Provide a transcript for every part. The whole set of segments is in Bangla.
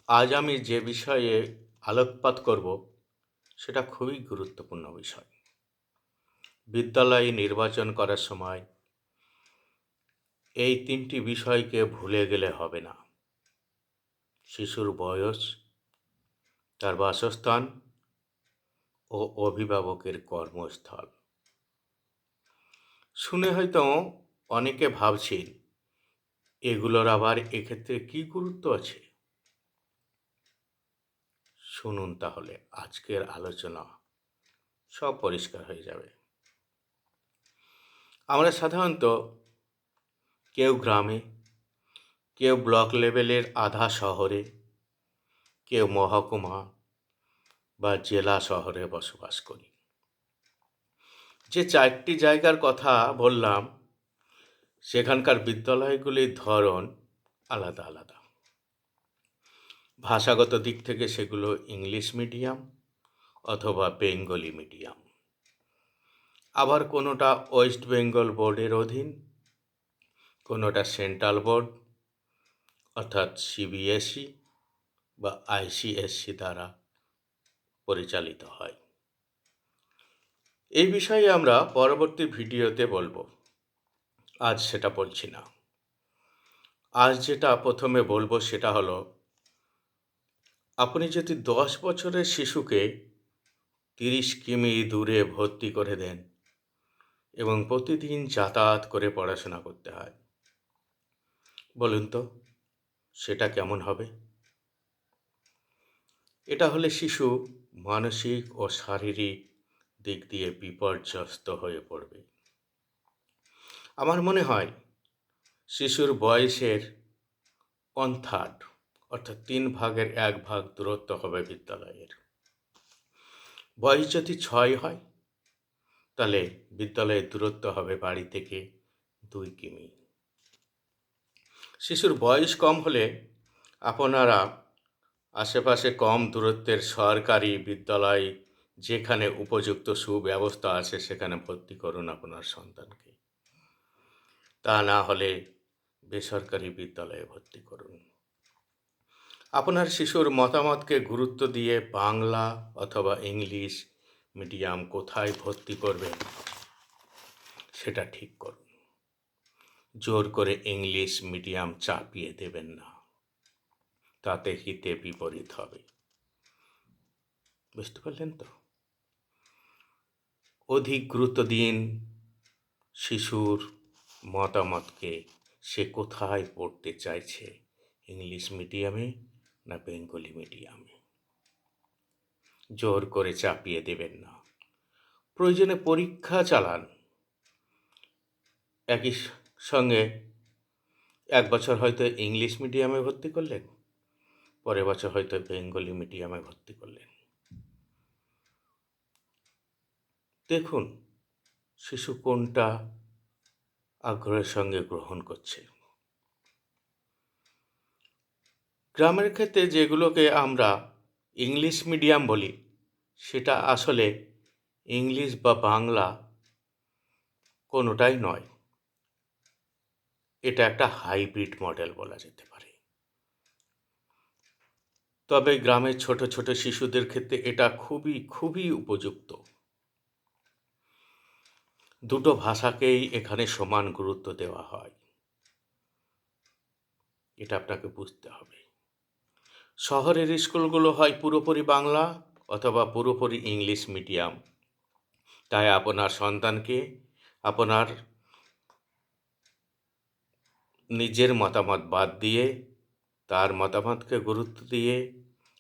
আজ আমি যে বিষয়ে আলোকপাত করব সেটা খুবই গুরুত্বপূর্ণ বিষয়। বিদ্যালয় নির্বাচন করার সময় এই ৩টি বিষয়কে ভুলে গেলে হবে না। শিশুর বয়স, তার বাসস্থান ও অভিভাবকের কর্মস্থল। শুনে হয়তো অনেকে ভাবছেন, এগুলোর আবার এক্ষেত্রে কী গুরুত্ব আছে? শুনুন তাহলে আজকের আলোচনা সব পরিষ্কার হয়ে যাবে। আমরা সাধারণত কেউ গ্রামে, কেউ ব্লক লেভেলের আধা শহরে, কেউ মহকুমা বা জেলা শহরে বসবাস করি। যে 4টি জায়গার কথা বললাম, সেখানকার বিদ্যালয়গুলির ধরন আলাদা আলাদা। ভাষাগত দিক থেকে সেগুলো ইংলিশ মিডিয়াম অথবা বেঙ্গলি মিডিয়াম। আবার কোনোটা ওয়েস্ট বেঙ্গল বোর্ডের অধীন, কোনোটা সেন্ট্রাল বোর্ড অর্থাৎ সিবিএসই বা আইসিএসসি দ্বারা পরিচালিত হয়। এই বিষয়ে আমরা পরবর্তী ভিডিওতে বলবো, আজ সেটা বলছি না। আজ যেটা প্রথমে বলবো সেটা হলো, আপনি যদি 10 বছরের শিশুকে 30 কিমি দূরে ভর্তি করে দেন এবং প্রতিদিন যাতায়াত করে পড়াশোনা করতে হয়, বলুন তো সেটা কেমন হবে? এটা হলে শিশু মানসিক ও শারীরিক দিক দিয়ে বিপর্যস্ত হয়ে পড়বে। আমার মনে হয় শিশুর বয়সের 1/3 অর্থাৎ 3 ভাগের 1 ভাগ দূরত্ব হবে বিদ্যালয়ের। বয়স যদি 6 হয়, তাহলে বিদ্যালয়ের দূরত্ব হবে বাড়ি থেকে 2 কিমি। শিশুর বয়স কম হলে আপনারা আশেপাশে কম দূরত্বের সরকারি বিদ্যালয়, যেখানে উপযুক্ত সুব্যবস্থা আছে, সেখানে ভর্তি করুন আপনার সন্তানকে। তা না হলে বেসরকারি বিদ্যালয়ে ভর্তি করুন। আপনার শিশুর মতামতকে গুরুত্ব দিয়ে বাংলা অথবা ইংলিশ মিডিয়াম কোথায় ভর্তি করবেন সেটা ঠিক করুন। জোর করে ইংলিশ মিডিয়াম চাপিয়ে দেবেন না, তাতে হিতে বিপরীত হবে। বুঝতে পারলেন তো? অধিক গুরুত্ব দিন শিশুর মতামতকে, সে কোথায় পড়তে চাইছে, ইংলিশ মিডিয়ামে না বেঙ্গলি মিডিয়ামে। জোর করে চাপিয়ে দেবেন না। প্রয়োজনে পরীক্ষা চালান। একই সঙ্গে 1 বছর হয়তো ইংলিশ মিডিয়ামে ভর্তি করলেন, পরের বছর হয়তো বেঙ্গলি মিডিয়ামে ভর্তি করলেন। দেখুন শিশু কোনটা আগ্রহের সঙ্গে গ্রহণ করছে। গ্রামের ক্ষেত্রে যেগুলোকে আমরা ইংলিশ মিডিয়াম বলি, সেটা আসলে ইংলিশ বা বাংলা কোনোটাই নয়। এটা একটা হাইব্রিড মডেল বলা যেতে পারে। তবে গ্রামের ছোট ছোট শিশুদের ক্ষেত্রে এটা খুবই উপযুক্ত। দুটো ভাষাকেই এখানে সমান গুরুত্ব দেওয়া হয়, এটা আপনাকে বুঝতে হবে। শহরের স্কুলগুলো হয় পুরোপুরি বাংলা অথবা পুরোপুরি ইংলিশ মিডিয়াম। তাই আপনার সন্তানকে আপনার নিজের মতামত বাদ দিয়ে, তার মতামতকে গুরুত্ব দিয়ে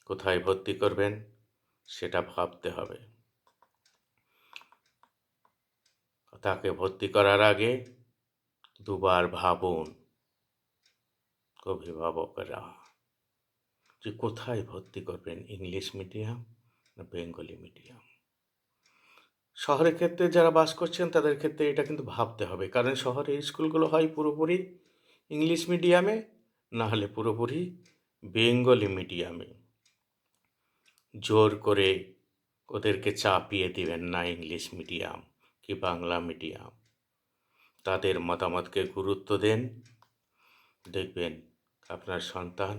কোথায় ভর্তি করবেন সেটা ভাবতে হবে। তাকে ভর্তি করার আগে দুবার ভাবুন অভিভাবকরা, যে কোথায় ভর্তি করবেন, ইংলিশ মিডিয়াম না বেঙ্গলি মিডিয়াম। শহরের ক্ষেত্রে যারা বাস করছেন তাদের ক্ষেত্রে এটা কিন্তু ভাবতে হবে, কারণ শহরের স্কুলগুলো হয় পুরোপুরি ইংলিশ মিডিয়ামে, না হলে পুরোপুরি বেঙ্গলি মিডিয়ামে। জোর করে ওদেরকে চাপিয়ে দিবেন না ইংলিশ মিডিয়াম কি বাংলা মিডিয়াম। তাদের মতামতকে গুরুত্ব দেন, দেখবেন আপনার সন্তান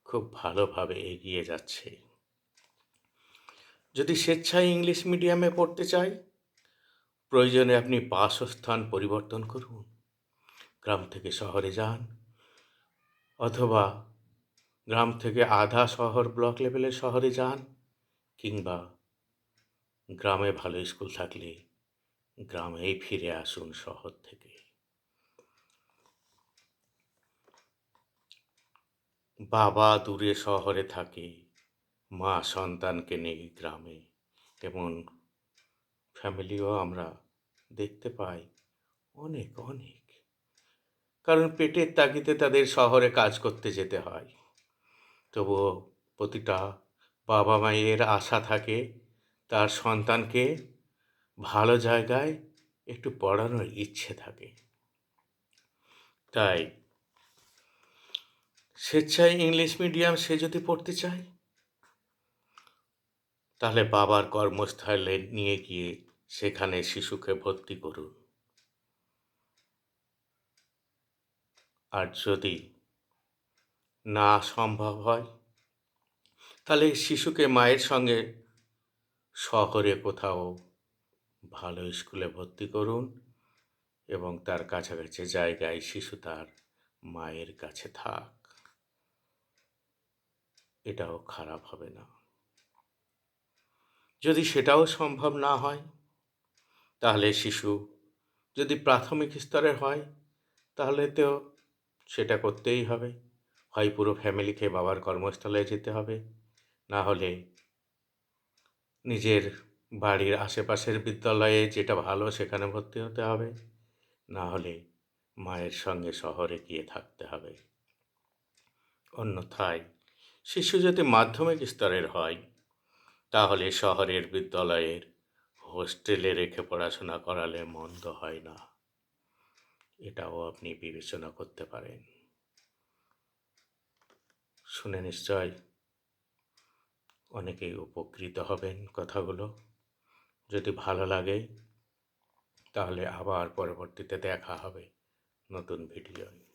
খুব ভালোভাবে এগিয়ে যাচ্ছে। যদি স্বেচ্ছায় ইংলিশ মিডিয়ামে পড়তে চাই, প্রয়োজনে আপনি বাসস্থান পরিবর্তন করুন, গ্রাম থেকে শহরে যান, অথবা গ্রাম থেকে আধা শহর ব্লক লেভেলের শহরে যান, কিংবা গ্রামে ভালো স্কুল থাকলে গ্রামেই ফিরে আসুন শহর থেকে। বাবা দূরে শহরে থাকে, মা সন্তানকে নেই গ্রামে, এমন ফ্যামিলিও আমরা দেখতে পাই অনেক অনেক। কারণ পেটের তাগিদে তাদের শহরে কাজ করতে যেতে হয়। তবুও প্রতিটা বাবা মায়ের আশা থাকে তার সন্তানকে ভালো জায়গায় একটু পড়ানোর ইচ্ছে থাকে। তাই স্বেচ্ছায় ইংলিশ মিডিয়াম সে যদি পড়তে চায়, তাহলে বাবার কর্মস্থলে নিয়ে গিয়ে সেখানে শিশুকে ভর্তি করুন। আর যদি না সম্ভব হয়, তাহলে শিশুকে মায়ের সঙ্গে শহরে কোথাও ভালো স্কুলে ভর্তি করুন এবং তার কাছাকাছি জায়গায় শিশু তার মায়ের কাছে থাক। এটাও খারাপ হবে না। যদি সেটাও সম্ভব না হয়, তাহলে শিশু যদি প্রাথমিক স্তরের হয়, তাহলে তো সেটা করতেই হবে। হয় পুরো ফ্যামিলিকে বাবার কর্মস্থলে যেতে হবে, না হলে নিজের বাড়ির আশেপাশের বিদ্যালয়ে যেটা ভালো সেখানে ভর্তি হতে হবে, না হলে মায়ের সঙ্গে শহরে গিয়ে থাকতে হবে। অন্যথায় শিশু যদি মাধ্যমিক স্তরের হয়, তাহলে শহরের বিদ্যালয়ের হোস্টেলে রেখে পড়াশোনা করালে মন্দ হয় না। এটাও আপনি বিবেচনা করতে পারেন। শুনে নিশ্চয় অনেকেই উপকৃত হবেন কথাগুলো। যদি ভালো লাগে, তাহলে আবার পরবর্তীতে দেখা হবে নতুন ভিডিওয়।